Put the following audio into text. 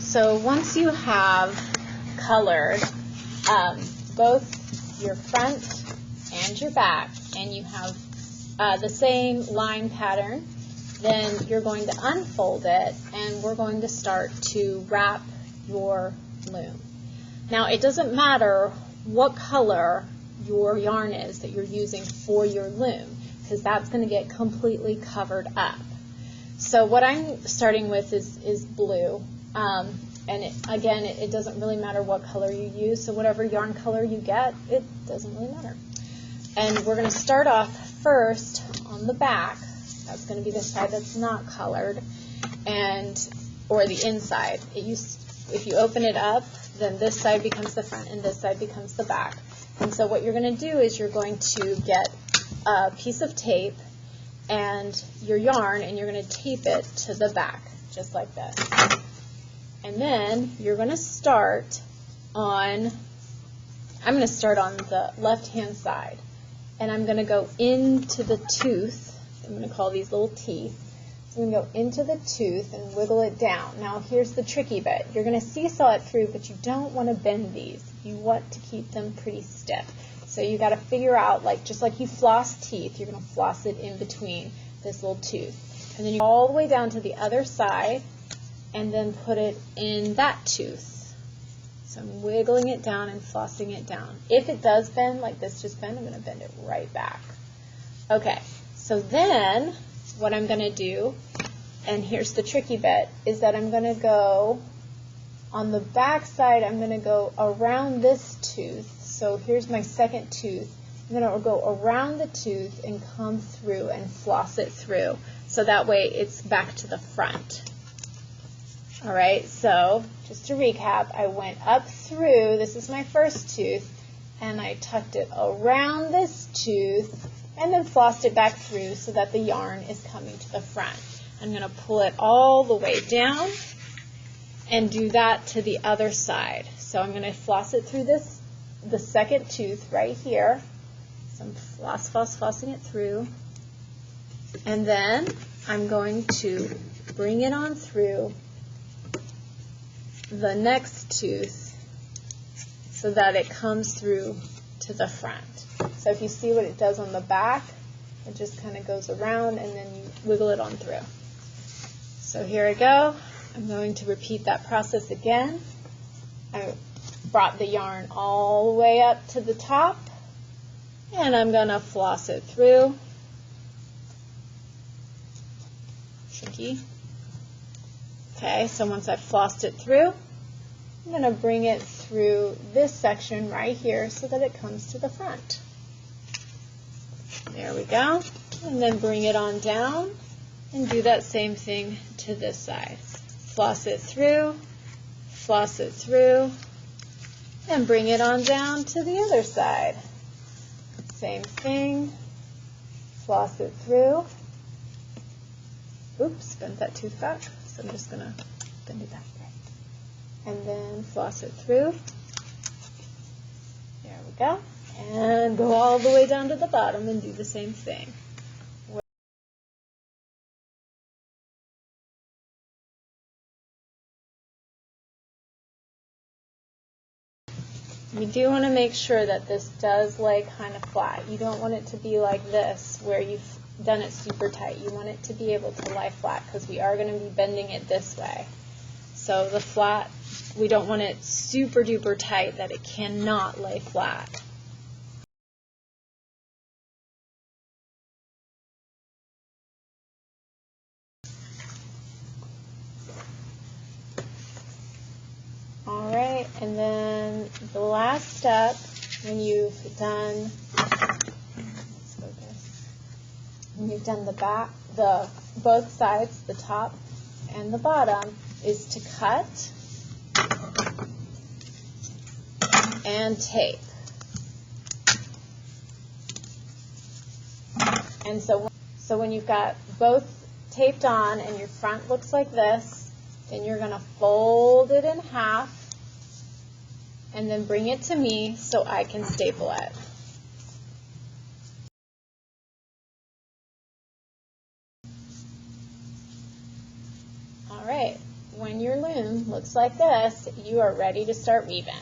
So once you have colored both your front and your back, and you have the same line pattern, then you're going to unfold it, and we're going to start to wrap your loom. Now, it doesn't matter what color your yarn is that you're using for your loom, because that's going to get completely covered up. So what I'm starting with is blue, and again, it doesn't really matter what color you use, so whatever yarn color you get, it doesn't really matter. And we're going to start off first on the back. That's going to be the side that's not colored, or the inside. If you open it up, then this side becomes the front and this side becomes the back. And so what you're going to do is you're going to get a piece of tape and your yarn, and you're going to tape it to the back, just like this. And then you're going to start I'm going to start on the left-hand side, and I'm going to go into the tooth. I'm going to call these little teeth. So I'm going to go into the tooth and wiggle it down. Now here's the tricky bit. You're going to seesaw it through, but you don't want to bend these. You want to keep them pretty stiff. So you got to figure out, just like you floss teeth, you're going to floss it in between this little tooth. And then you go all the way down to the other side, and then put it in that tooth. So I'm wiggling it down and flossing it down. If it does bend, like this just bent, I'm going to bend it right back. Okay, so then what I'm going to do, and here's the tricky bit, is that I'm going to go on the back side, I'm going to go around this tooth. So here's my second tooth. I'm going to go around the tooth and come through and floss it through. So that way it's back to the front. All right, so just to recap, I went up through, this is my first tooth, and I tucked it around this tooth and then flossed it back through so that the yarn is coming to the front. I'm going to pull it all the way down and do that to the other side. So I'm going to floss it through the second tooth right here. So I'm flossing it through. And then I'm going to bring it on through the next tooth so that it comes through to the front. So if you see what it does on the back, it just kind of goes around and then you wiggle it on through. So here I go. I'm going to repeat that process again. I brought the yarn all the way up to the top, and I'm going to floss it through. Tricky. Okay, so once I've flossed it through, I'm going to bring it through this section right here so that it comes to the front. There we go. And then bring it on down and do that same thing to this side. Floss it through, and bring it on down to the other side. Same thing, floss it through. Oops, bent that tooth back, so I'm just going to bend it back. And then floss it through. There we go. And go all the way down to the bottom and do the same thing. You do want to make sure that this does lay kind of flat. You don't want it to be like this where you've done it super tight. You want it to be able to lie flat because we are going to be bending it this way. So the flat, we don't want it super duper tight that it cannot lay flat. All right, and then the last step, when you've done, the back, both sides, the top and the bottom, is to cut and tape. And so when you've got both taped on and your front looks like this, then you're going to fold it in half and then bring it to me so I can staple it. All right, when your loom looks like this, you are ready to start weaving.